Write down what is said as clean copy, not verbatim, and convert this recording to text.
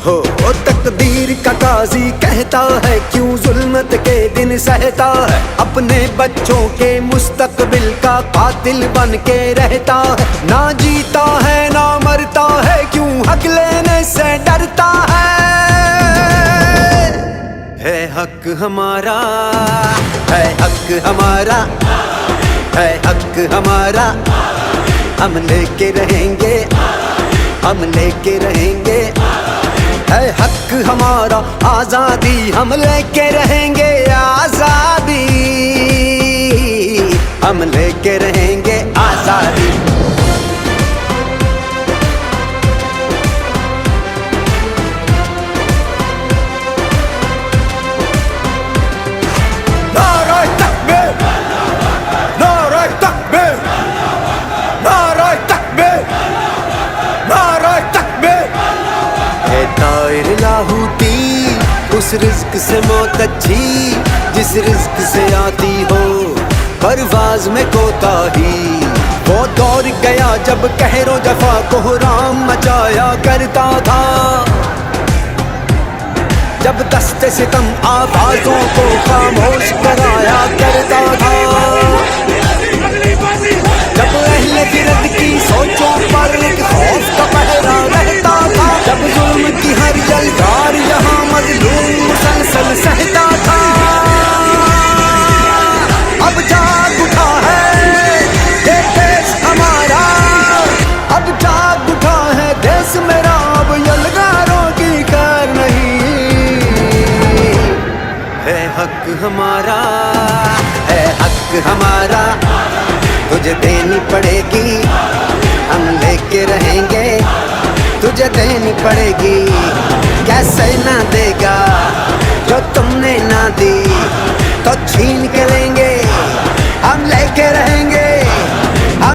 हो तकदीर का काजी कहता है, क्यों जुल्मत के दिन सहता है। अपने बच्चों के मुस्तकबिल का कातिल बन के रहता है। ना जीता है ना मरता है, क्यों हक लेने से डरता है हक हमारा, है हक हमारा, है हक हमारा। हम लेके रहेंगे, हम लेके रहेंगे, है हक हमारा। आजादी हम लेके रहेंगे, आजादी हम लेके रहेंगे, आजादी। नारे तकबीर, नारे तकबीर, नारे तकबीर, नारे तकबीर। है तायर लाहूती उस रिज़्क से मौत अच्छी, जिस रिज़्क से आती हो परवाज में कोताही। वो दौर गया जब कहरो जफा कोहराम मचाया करता था, जब दस्ते सितम आवाजों को खामोश कराया करता था। जब अहले फिरत की सोचों पर एक खौफ का पहरा रहता था, जब जुल्म की हर यलगार यहाँ मजलूम मुसलसल सहता था। अब जाग उठा है ये देश हमारा, अब जाग उठा है देश मेरा। अब यलगारों की खैर नहीं, है हक हमारा, है हक हमारा। तुझे देनी पड़ेगी, हम लेके रहेंगे, तुझे देनी पड़ेगी। कैसे ना देगा जो तुमने ना दी, तो छीन